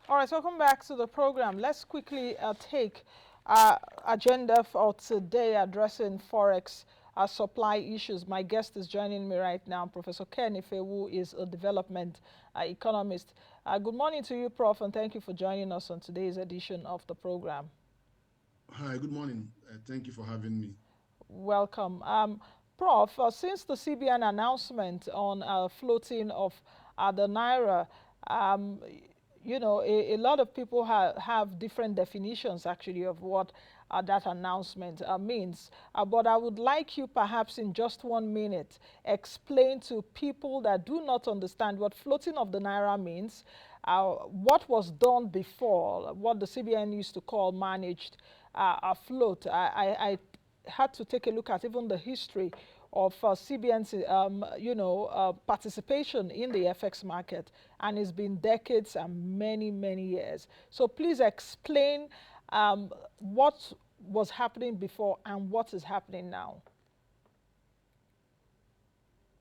All right, so welcome back to the program. Let's quickly take our agenda for today addressing Forex supply issues. My guest is joining me right now, Professor Ken Ife, who is a development economist. Good morning to you, Prof, and thank you for joining us on today's edition of the program. Hi, good morning. Thank you for having me. Welcome. Prof, since the CBN announcement on floating of the Naira, um, a lot of people have different definitions actually of what that announcement means. But I would like you perhaps in just 1 minute explain to people that do not understand what floating of the Naira means, what was done before, what the CBN used to call managed float. I had to take a look at even the history of CBN's, participation in the FX market, and it's been decades and many, many years. So please explain what was happening before and what is happening now.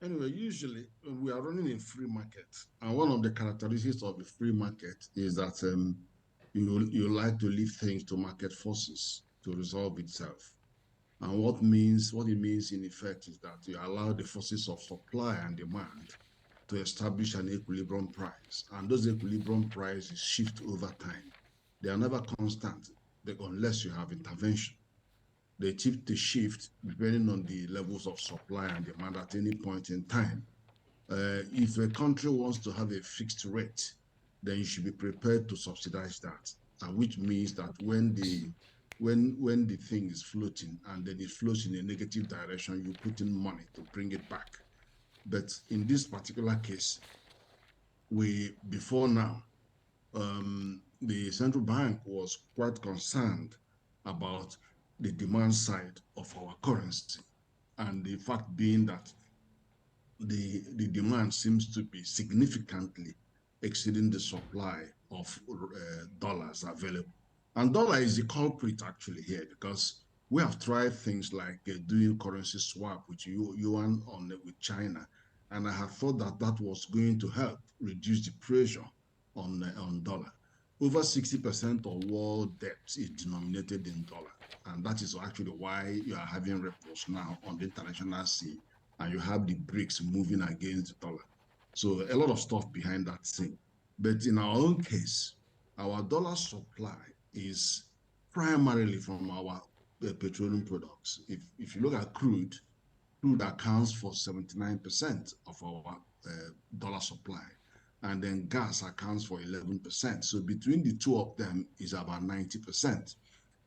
Anyway, usually we are running a free market, and one of the characteristics of a free market is that you like to leave things to market forces to resolve itself. And what it means in effect is that you allow the forces of supply and demand to establish an equilibrium price, and those equilibrium prices shift over time. They are never constant, unless you have intervention. They tip the shift depending on the levels of supply and demand at any point in time. If a country wants to have a fixed rate, then you should be prepared to subsidize that, and which means that when the thing is floating and then it flows in a negative direction, you put in money to bring it back. But in this particular case, we before now, the central bank was quite concerned about the demand side of our currency. And the fact being that the demand seems to be significantly exceeding the supply of dollars available. And dollar is the culprit actually here because we have tried things like doing currency swap with yuan with China, and I have thought that that was going to help reduce the pressure on dollar. Over 60% of world debt is denominated in dollar, and that is actually why you are having ripples now on the international scene, and you have the bricks moving against the dollar. So a lot of stuff behind that thing. But in our own case, our dollar supply is primarily from our petroleum products. If you look at crude accounts for 79% of our dollar supply, and then gas accounts for 11%. So between the two of them is about 90%.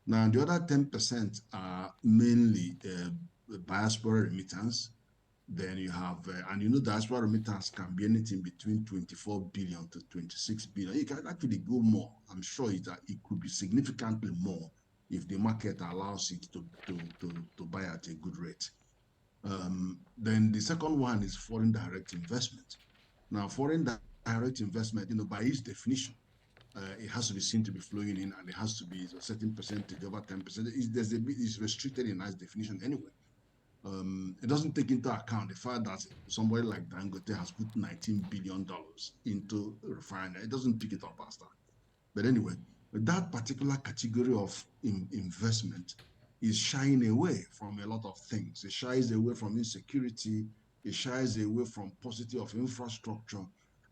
Now, the other 10% are mainly diaspora remittance. Then you have, and you know, diaspora remittance can be anything between 24 billion to 26 billion. It can actually go more. I'm sure it could be significantly more if the market allows it to buy at a good rate. Then the second one is foreign direct investment. Now, foreign direct investment, by its definition, it has to be seen to be flowing in, and it has to be a certain percentage, over 10%. It's restricted in its definition anyway. It doesn't take into account the fact that somebody like Dangote has put $19 billion into a refinery. It doesn't pick it up as that. But anyway, that particular category of investment is shying away from a lot of things. It shies away from insecurity. It shies away from paucity of infrastructure.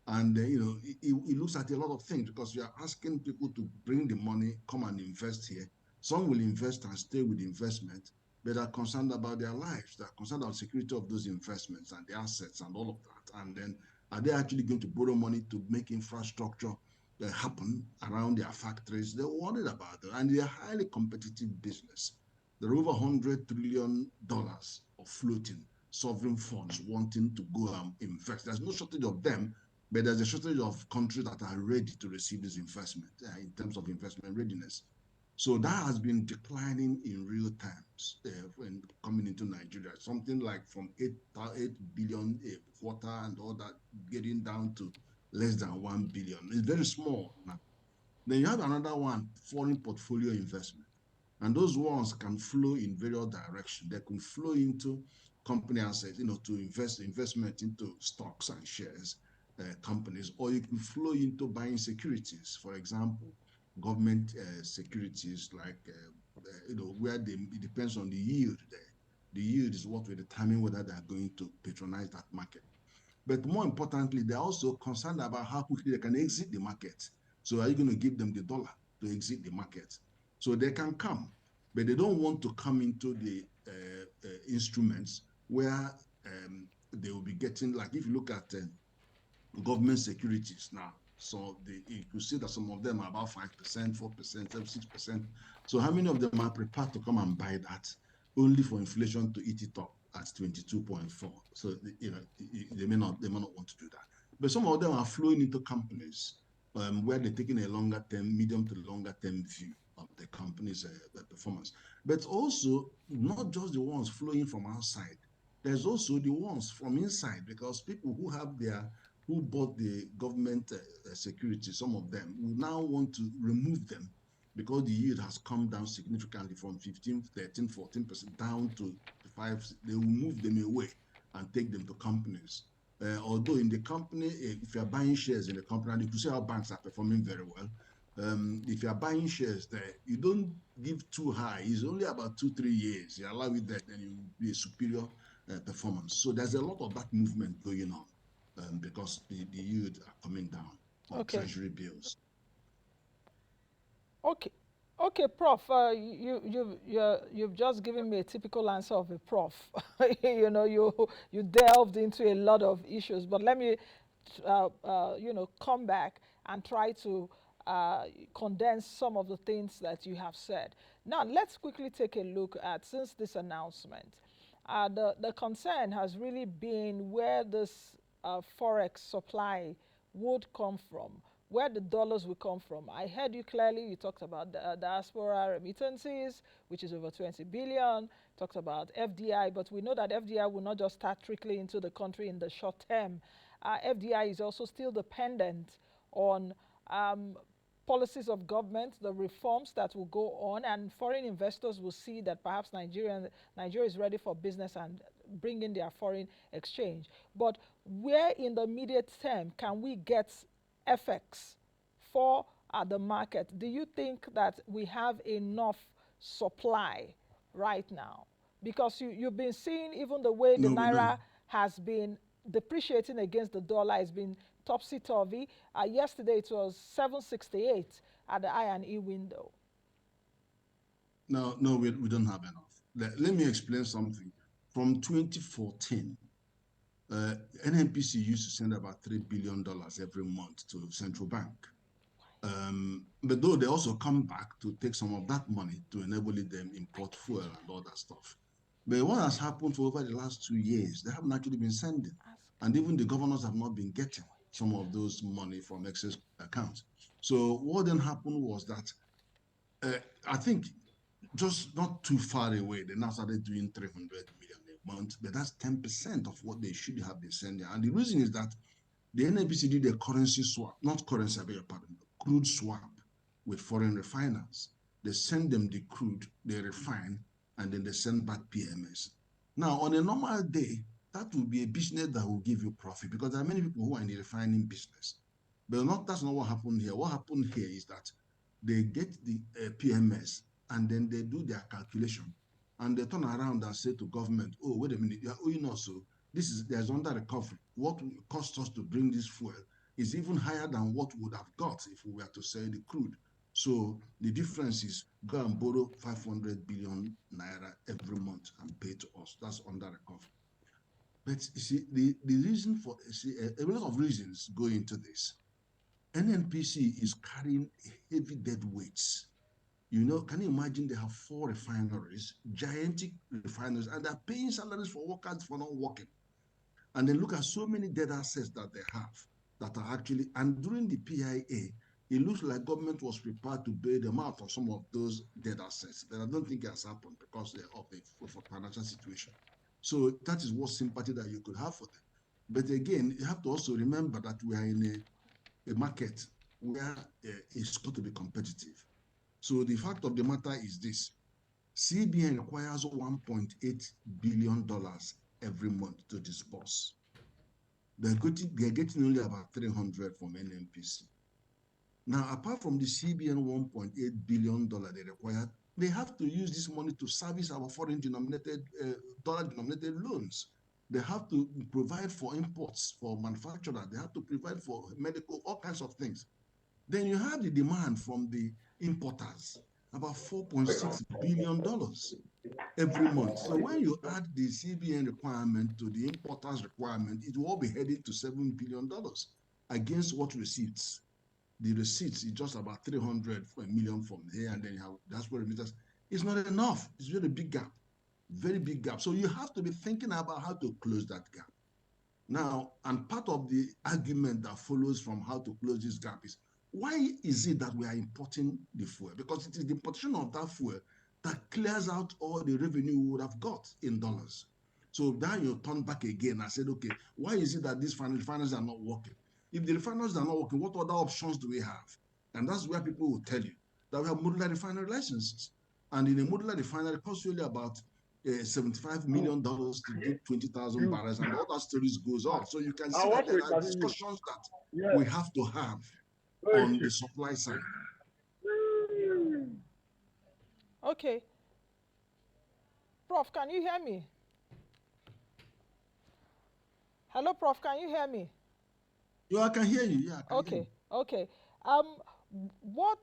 And, it looks at a lot of things because you are asking people to bring the money, come and invest here. Some will invest and stay with investment, but are concerned about their lives. They're concerned about the security of those investments and the assets and all of that. And then are they actually going to borrow money to make infrastructure happen around their factories? They're worried about it, and they're a highly competitive business. There are over $100 trillion of floating sovereign funds wanting to go and invest. There's no shortage of them, but there's a shortage of countries that are ready to receive this investment in terms of investment readiness. So that has been declining in real terms when coming into Nigeria. Something like from 8 billion a quarter and all that, getting down to less than 1 billion. It's very small now. Then you have another one, foreign portfolio investment. And those ones can flow in various directions. They can flow into company assets, to investment into stocks and shares. companies, or you can flow into buying securities. For example, government securities, like where it depends on the yield there. The yield is what will determine whether they are going to patronize that market. But more importantly, they're also concerned about how quickly they can exit the market. So are you going to give them the dollar to exit the market? So they can come, but they don't want to come into the instruments where they will be getting, like if you look at government securities now. So you could see that some of them are about 5%, 4%, 6%. So how many of them are prepared to come and buy that only for inflation to eat it up at 22.4? So they may not want to do that. But some of them are flowing into companies where they're taking a longer term, medium to longer term view of the company's performance. But also not just the ones flowing from outside. There's also the ones from inside, because people who bought the government security, some of them will now want to remove them because the yield has come down significantly from 15, 13, 14% down to 5. They will move them away and take them to companies. Although in the company, if you're buying shares in the company, and you can see how banks are performing very well, if you're buying shares there, you don't give too high. It's only about 2, 3 years. You allow it there, then you will be a superior performance. So there's a lot of that movement going on because the yield are coming down on Okay. treasury bills. Okay. Okay, Prof. You've just given me a typical answer of a prof. You delved into a lot of issues, but let me come back and try to condense some of the things that you have said. Now, let's quickly take a look at, since this announcement, the concern has really been where this Forex supply would come from, where the dollars will come from. I heard you clearly. You talked about the diaspora remittances, which is over 20 billion, talked about FDI, but we know that FDI will not just start trickling into the country in the short term. FDI is also still dependent on policies of government, the reforms that will go on, and foreign investors will see that perhaps Nigeria is ready for business and bring in their foreign exchange. But where in the immediate term can we get FX for the market? Do you think that we have enough supply right now? Because you've been seeing even the way the No, we don't. Naira has been depreciating against the dollar has been topsy-turvy. Yesterday it was 768 at the I&E window. No, we don't have enough. Let me explain something. From 2014, NNPC used to send about $3 billion every month to central bank. But though they also come back to take some of that money to enable them import fuel and all that stuff. But what has happened for over the last 2 years, they haven't actually been sending. And even the governors have not been getting some of those money from excess accounts. So what then happened was that I think just not too far away, they now started doing 300 million a month, but that's 10% of what they should have been sending. And the reason is that the NNPC did a currency swap, not currency, I beg your pardon, crude swap with foreign refiners. They send them the crude, they refine, and then they send back PMS. Now, on a normal day, that will be a business that will give you profit because there are many people who are in the refining business. But that's not what happened here. What happened here is that they get the PMS and then they do their calculation and they turn around and say to government, oh, wait a minute, you are owing us, so there's under recovery. What will cost us to bring this fuel is even higher than what we would have got if we were to sell the crude. So the difference is go and borrow 500 billion naira every month and pay to us. That's under recovery. But you see, the reason for, a lot of reasons go into this. NNPC is carrying heavy dead weights. Can you imagine they have 4 refineries, gigantic refineries, and they're paying salaries for workers for not working. And then look at so many dead assets that they have that are actually, and during the PIA, it looks like government was prepared to bail them out of some of those dead assets. But I don't think it has happened because of the financial situation. So that is what sympathy that you could have for them. But again, you have to also remember that we are in a market where it's got to be competitive. So the fact of the matter is this: CBN requires $1.8 billion every month to disburse. they're getting only about 300 from NMPC. Now, apart from the CBN $1.8 billion they require, they have to use this money to service our foreign denominated, dollar-denominated loans. They have to provide for imports, for manufacturers. They have to provide for medical, all kinds of things. Then you have the demand from the importers, about $4.6 billion every month. So when you add the CBN requirement to the importers requirement, it will all be heading to $7 billion against what receipts. The receipts is just about 300 million from here, and then you have that's what remittance. It's not enough. It's very big gap, very big gap. So you have to be thinking about how to close that gap. Now, and part of the argument that follows from how to close this gap is, why is it that we are importing the fuel? Because it is the importation of that fuel that clears out all the revenue we would have got in dollars. So then you turn back again and said, okay, why is it that these refineries are not working? If the refineries are not working, what other options do we have? And that's where people will tell you that we have modular refinery licenses. And in a modular refinery, it costs really about $75 million to do 20,000 barrels, and all that stories goes on. So you can see that there are discussions that we have to have on the supply side. Okay. Prof, can you hear me? Hello, Prof, can you hear me? Yeah, I can hear you. Yeah, I can hear you. Okay. What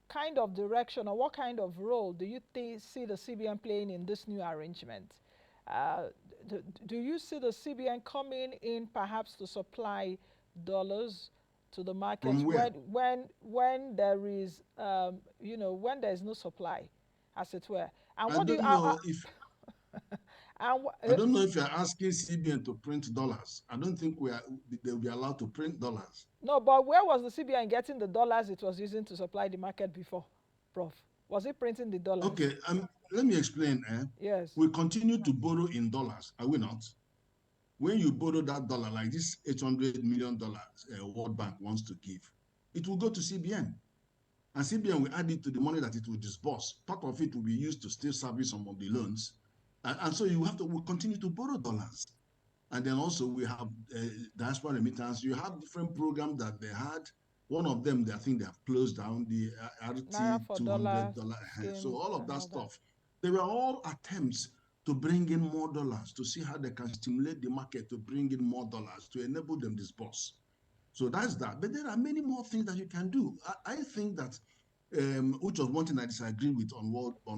kind of direction or what kind of role do you see the CBN playing in this new arrangement? Do you see the CBN coming in perhaps to supply dollars to the market From where? when there is when there is no supply, as it were? And I what do don't you know if and I don't know if you're asking CBN to print dollars. I don't think they'll be allowed to print dollars. No, but where was the CBN getting the dollars it was using to supply the market before, Prof? Was it printing the dollars? Okay, let me explain. Yes. We continue to borrow in dollars, are we not? When you borrow that dollar, like this $800 million World Bank wants to give, it will go to CBN. And CBN will add it to the money that it will disburse. Part of it will be used to still service some of the loans. And so we'll continue to borrow dollars. And then also we have diaspora remittance. You have different programs that they had. One of them, I think they have closed down, the Naira RT for dollar $200. So scheme all of and that all that. stuff, they were all attempts to bring in more dollars, to see how they can stimulate the market to bring in more dollars, to enable them disburse. So that's that. But there are many more things that you can do. I think that, which was one thing I disagree with on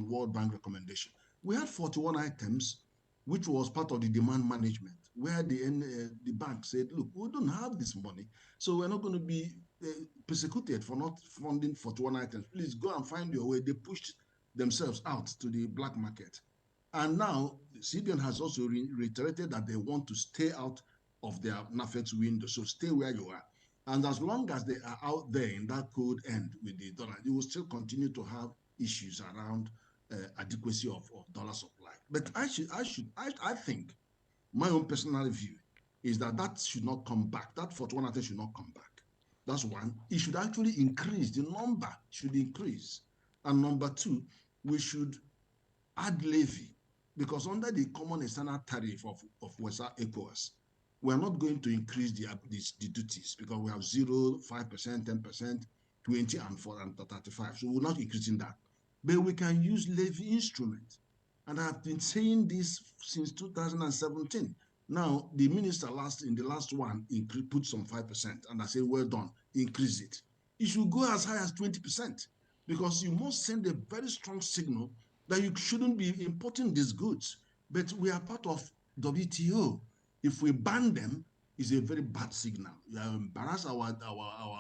World Bank recommendation. We had 41 items, which was part of the demand management, where the bank said, look, we don't have this money, so we're not going to be persecuted for not funding 41 items. Please go and find your way. They pushed themselves out to the black market. And now CBN has also reiterated that they want to stay out of their NAFEX window. So stay where you are. And as long as they are out there in that cold end with the dollar, you will still continue to have issues around adequacy of dollar supply. But I think my own personal view is that should not come back. That 41 item should not come back. That's one. It should actually increase. The number should increase. And number two, we should add levy, because under the common external tariff of West ECOWAS, we're not going to increase the duties, because we have 0, 5%, 10%, 20, and 4 and 35. So we're not increasing that. But we can use levy instrument. And I've been saying this since 2017. Now, the minister in the last one put some 5%, and I said, well done, increase it. It should go as high as 20%, because you must send a very strong signal that you shouldn't be importing these goods. But we are part of WTO. If we ban them, it's a very bad signal. We embarrass our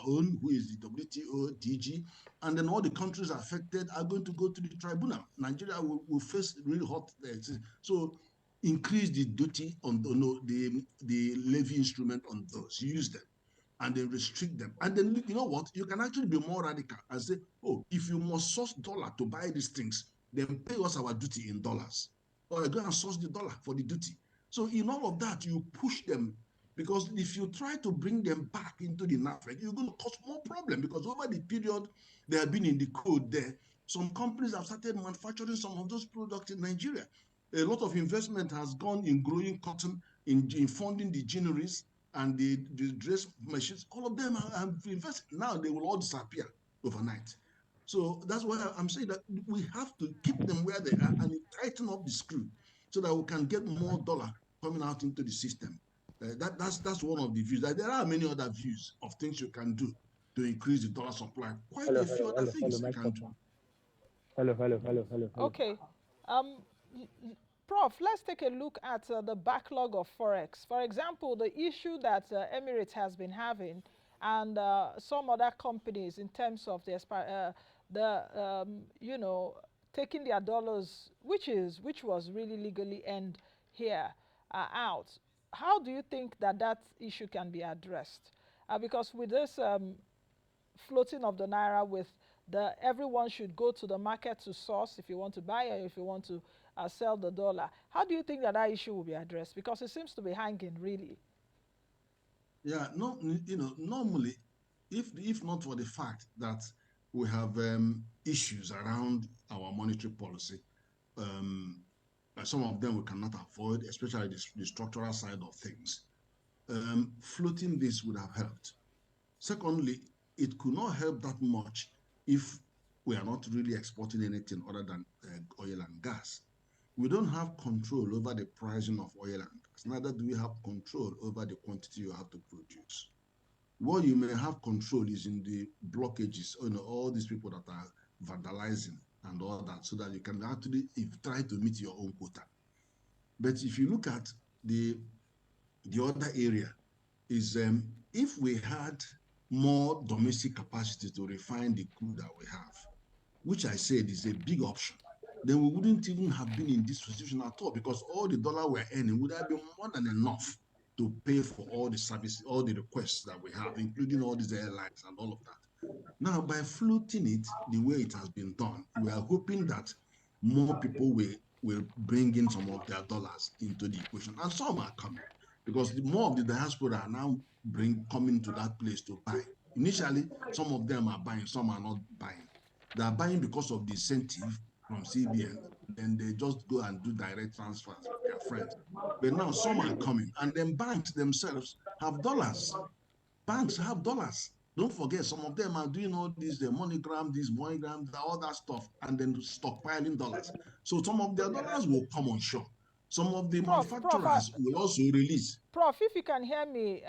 own, who is the WTO DG, and then all the countries affected are going to go to the tribunal. Nigeria will face really hot. So increase the duty on the levy instrument on those. Use them, and then restrict them. And then, you know what? You can actually be more radical and say, oh, if you must source dollar to buy these things, then pay us our duty in dollars. Or go and source the dollar for the duty. So in all of that, you push them, because if you try to bring them back into the NAFEC, you're going to cause more problem, because over the period they have been in the code there, some companies have started manufacturing some of those products in Nigeria. A lot of investment has gone in growing cotton, in funding the gineries, and the dress machines, all of them are invested. Now they will all disappear overnight. So that's why I'm saying that we have to keep them where they are and tighten up the screw so that we can get more dollar coming out into the system. That's one of the views. There are many other views of things you can do to increase the dollar supply. Quite Hello, a few hello, other hello, hello, things you mic can check do. one. Hello, hello, hello, hello, hello. Okay. Um, Prof, let's take a look at the backlog of Forex. For example, the issue that Emirates has been having and some other companies in terms of you know, taking their dollars, which was really legally earned here, out. How do you think that that issue can be addressed? Because with this floating of the naira with the everyone should go to the market to source if you want to buy or if you want to sell the dollar. How do you think that that issue will be addressed? Because it seems to be hanging really. Yeah, no, normally, if not for the fact that we have issues around our monetary policy, um, some of them we cannot avoid, especially the structural side of things. Floating this would have helped. Secondly, it could not help that much if we are not really exporting anything other than oil and gas. We don't have control over the pricing of oil and gas. Neither do we have control over the quantity you have to produce. What you may have control is in the blockages, all these people that are vandalizing and all that, so that you can actually try to meet your own quota. But if you look at the other area, is if we had more domestic capacity to refine the crude that we have, which I said is a big option, then we wouldn't even have been in this position at all, because all the dollar we're earning would have been more than enough to pay for all the services, all the requests that we have, including all these airlines and all of that. Now, by floating it the way it has been done, we are hoping that more people will bring in some of their dollars into the equation, and some are coming because more of the diaspora are now coming to that place to buy. Initially, some of them are buying, some are not buying. They are buying because of the incentive from CBN. Then they just go and do direct transfers with their friends. But now some are coming, and then banks themselves have dollars. Banks have dollars. Don't forget, some of them are doing all this, the MoneyGram, this MoneyGram, all that stuff, and then stockpiling dollars. So some of their dollars will come on shore. Some of the Prof, manufacturers will also release. Prof, if you can hear me,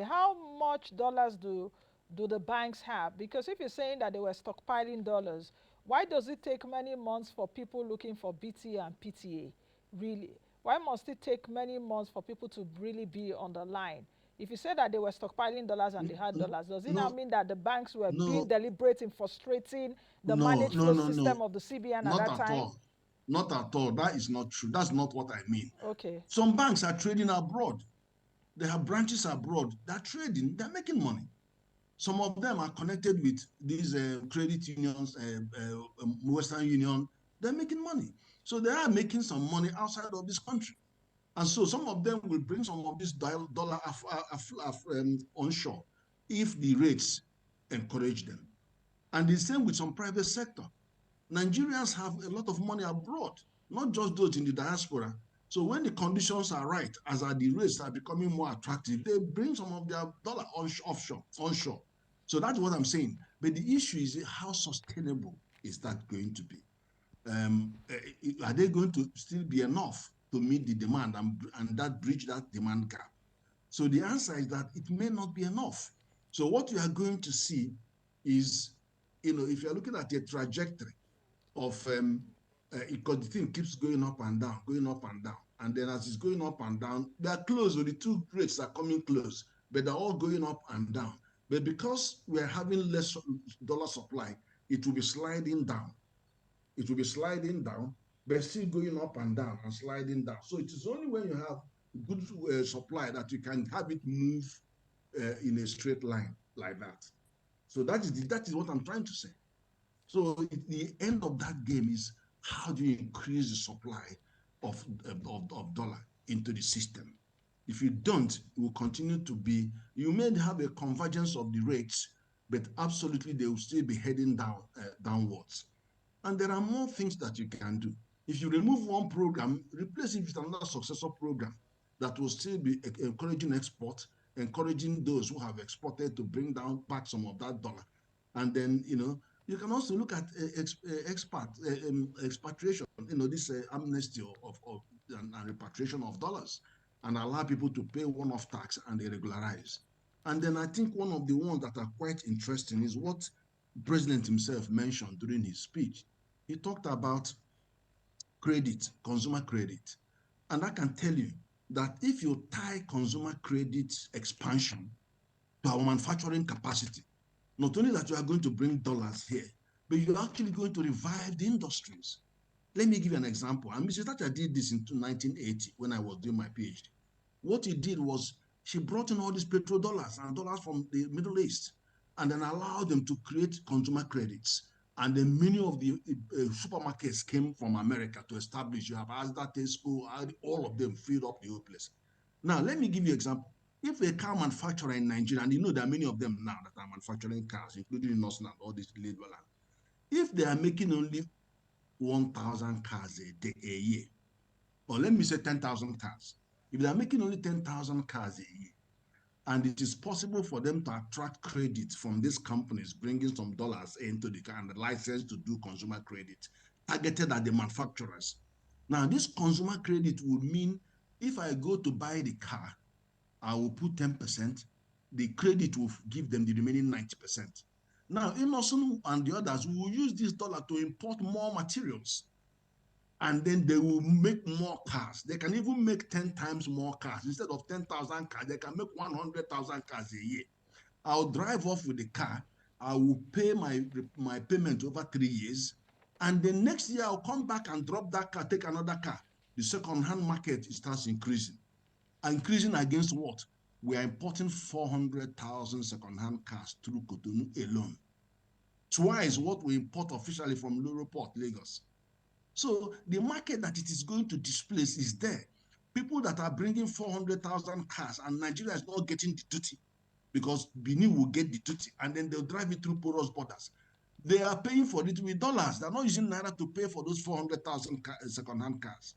how much dollars do the banks have? Because if you're saying that they were stockpiling dollars, why does it take many months for people looking for BTA and PTA? Really? Why must it take many months for people to really be on the line? If you say that they were stockpiling dollars and they had dollars, does it now No, mean that the banks were being no, deliberate in frustrating the no, managed no, flow no, system no, of the CBN at not that at time? all. Not at all. That is not true. That's not what I mean. Okay. Some banks are trading abroad. They have branches abroad. They're trading, they're making money. Some of them are connected with these credit unions, Western Union. They're making money. So they are making some money outside of this country. And so some of them will bring some of this dollar onshore if the rates encourage them. And the same with some private sector. Nigerians have a lot of money abroad, not just those in the diaspora. So when the conditions are right, as are the rates are becoming more attractive, they bring some of their dollar onshore. So that's what I'm saying. But the issue is how sustainable is that going to be? Are they going to still be enough to meet the demand and that bridge that demand gap? So the answer is that it may not be enough. So what you are going to see is, if you're looking at a trajectory of because the thing keeps going up and down, going up and down. And then as it's going up and down, they are close, or the two rates are coming close, but they're all going up and down. But because we're having less dollar supply, it will be sliding down. It will be sliding down, but still going up and down and sliding down. So it is only when you have good supply that you can have it move in a straight line like that. So that is what I'm trying to say. So the end of that game is how do you increase the supply of dollar into the system? If you don't, it will continue to be, you may have a convergence of the rates, but absolutely they will still be heading downwards. And there are more things that you can do. If you remove one program, replace it with another successor program. that will still be encouraging export, encouraging those who have exported to bring down back some of that dollar. And then, you can also look at expatriation, this amnesty of and repatriation of dollars, and allow people to pay one-off tax and they regularize. And then I think one of the ones that are quite interesting is what the president himself mentioned during his speech. He talked about credit, consumer credit. And I can tell you that if you tie consumer credit expansion to our manufacturing capacity, not only that you are going to bring dollars here, but you're actually going to revive the industries. Let me give you an example. And Mrs. Thatcher did this in 1980 when I was doing my PhD. What he did was she brought in all these petrodollars and dollars from the Middle East and then allowed them to create consumer credits. And then many of the supermarkets came from America to establish. You have Asda, Tesco, all of them filled up the whole place. Now, let me give you an example. If a car manufacturer in Nigeria, and you know there are many of them now that are manufacturing cars, including in Northland, all these labor land, if they are making only 1,000 cars a year, or let me say 10,000 cars, if they are making only 10,000 cars a year, and it is possible for them to attract credit from these companies, bringing some dollars into the car and the license to do consumer credit targeted at the manufacturers. Now, this consumer credit would mean if I go to buy the car, I will put 10%, the credit will give them the remaining 90%. Now, Innoson and the others will use this dollar to import more materials, and then they will make more cars. They can even make 10 times more cars. Instead of 10,000 cars, they can make 100,000 cars a year. I'll drive off with the car. I will pay my payment over 3 years. And the next year, I'll come back and drop that car, take another car. The second-hand market starts increasing. Increasing against what? We are importing 400,000 second-hand cars through Cotonou alone. Twice what we import officially from Port, Lagos. So the market that it is going to displace is there. People that are bringing 400,000 cars and Nigeria is not getting the duty because Benin will get the duty and then they'll drive it through porous borders. They are paying for it with dollars. They're not using Naira to pay for those 400,000 second-hand cars.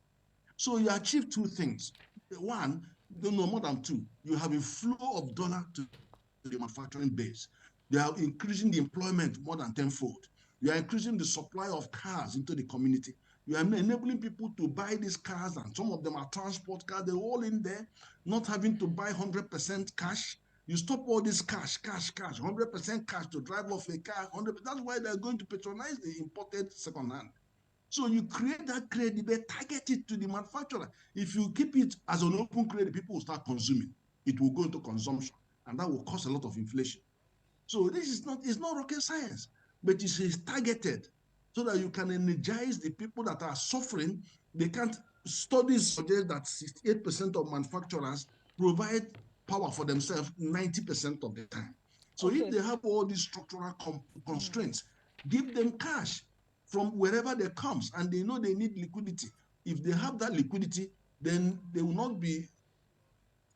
So you achieve two things. One, no more than two. You have a flow of dollar to the manufacturing base. They are increasing the employment more than tenfold. You are increasing the supply of cars into the community. You are enabling people to buy these cars, and some of them are transport cars. They're all in there, not having to buy 100% cash. You stop all this cash, 100% cash to drive off a car. 100%. That's why they're going to patronize the imported second-hand. So you create that credit, but target it to the manufacturer. If you keep it as an open credit, people will start consuming. It will go into consumption, and that will cause a lot of inflation. So this is it's not rocket science, but it's targeted so that you can energize the people that are suffering. They can't. Studies suggest that 68% of manufacturers provide power for themselves 90% of the time. So if they have all these structural constraints, give them cash from wherever they comes, and they know they need liquidity. If they have that liquidity, then they will not be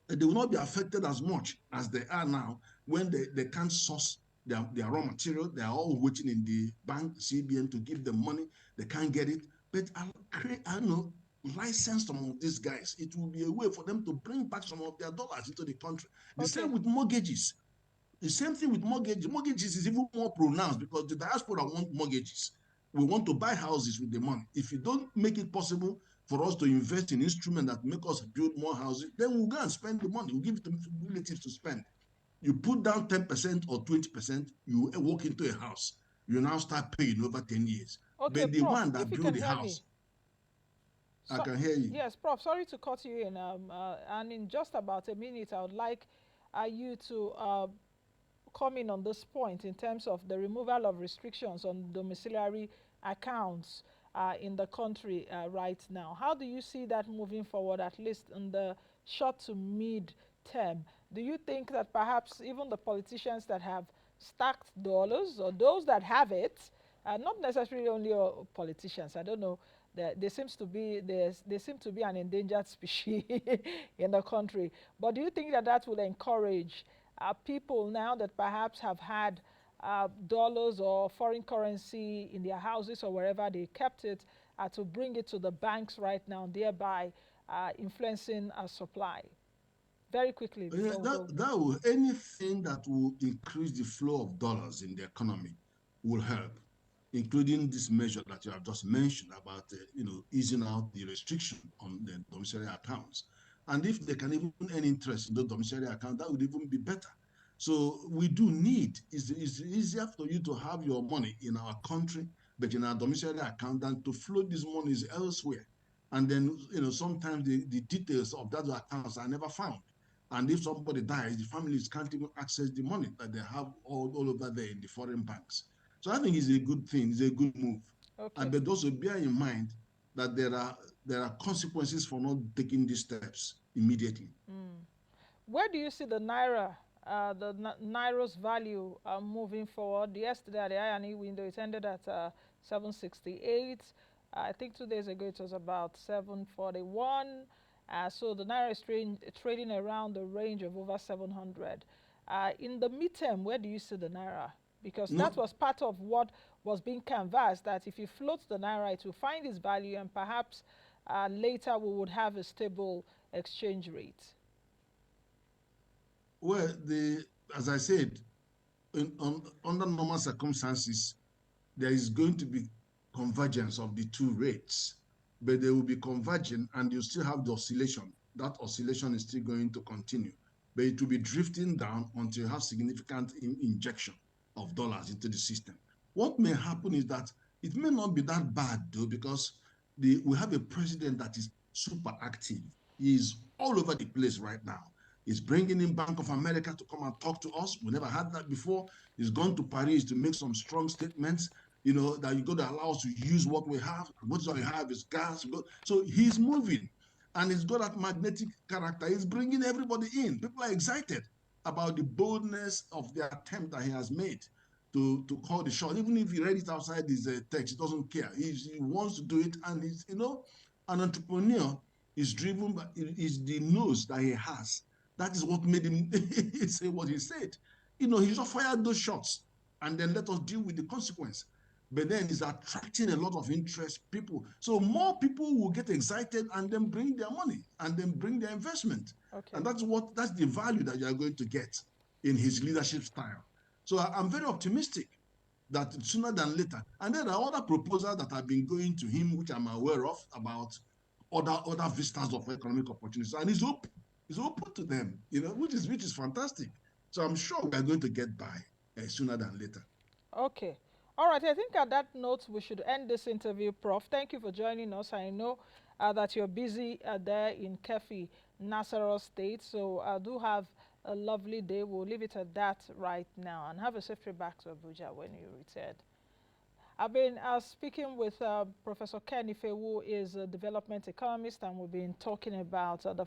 affected as much as they are now when they can't source their raw material. They are all waiting in the bank, CBN, to give them money. They can't get it. But license some of these guys. It will be a way for them to bring back some of their dollars into the country. The same with mortgages. The same thing with mortgages. Mortgages is even more pronounced because the diaspora want mortgages. We want to buy houses with the money. If you don't make it possible for us to invest in instruments that make us build more houses, then we'll go and spend the money. We'll give it to relatives to spend. You put down 10% or 20%, you walk into a house. You now start paying over 10 years. Okay, but the Prof, one that built the house, I can hear you. Yes, Prof, sorry to cut you in. And in just about a minute, I would like you to come in on this point in terms of the removal of restrictions on domiciliary accounts in the country right now. How do you see that moving forward, at least in the short to mid term? Do you think that perhaps even the politicians that have stacked dollars, or those that have it, not necessarily only politicians, I don't know, there seem to be an endangered species in the country. But do you think that will encourage people now that perhaps have had dollars or foreign currency in their houses or wherever they kept it to bring it to the banks right now, thereby influencing supply? Very quickly Yeah, before we that, go. that will, anything that will increase the flow of dollars in the economy will help, including this measure that you have just mentioned about, easing out the restriction on the domiciliary accounts. And if they can even earn interest in the domiciliary account, that would even be better. So we do need, it's easier for you to have your money in our country, but in our domiciliary account than to flow these monies elsewhere. And then, sometimes the details of that accounts are never found. And if somebody dies, the families can't even access the money that they have all over there in the foreign banks. So I think it's a good thing, it's a good move. Okay. But also bear in mind that there are consequences for not taking these steps immediately. Where do you see the naira, naira's value moving forward? Yesterday at the I&E window, it ended at 768. I think 2 days ago it was about 741. So the naira is trading around the range of over 700. In the midterm, where do you see the naira? Because that No, was part of what was being canvassed, that if you float the naira, it will find its value, and perhaps later we would have a stable exchange rate. well, as I said, under normal circumstances, there is going to be convergence of the two rates, but they will be converging and you still have the oscillation. That oscillation is still going to continue, but it will be drifting down until you have significant injection of dollars into the system. What may happen is that it may not be that bad though, because we have a president that is super active. He is all over the place right now. He's bringing in Bank of America to come and talk to us. We never had that before. He's gone to Paris to make some strong statements, that you're going to allow us to use what we have. What we have is gas. So he's moving, and he's got that magnetic character. He's bringing everybody in. People are excited about the boldness of the attempt that he has made to call the shot. Even if he read it outside his text, he doesn't care. He wants to do it, and he's, an entrepreneur is driven by is the nose that he has. That is what made him say what he said. He just fired those shots and then let us deal with the consequence. But then it's attracting a lot of interest, people. So more people will get excited and then bring their money and then bring their investment. Okay. And that's the value that you are going to get in his leadership style. So I'm very optimistic that sooner than later. And then there are other proposals that have been going to him, which I'm aware of, about other vistas of economic opportunities. And he's open to them, which is fantastic. So I'm sure we are going to get by sooner than later. Okay. All right. I think at that note, we should end this interview, Prof. Thank you for joining us. I know that you're busy there in Kefi, Nasarawa State. So do have a lovely day. We'll leave it at that right now, and have a safe trip back to Abuja when you return. I've been speaking with Professor Ken Ife, who is a development economist, and we've been talking about the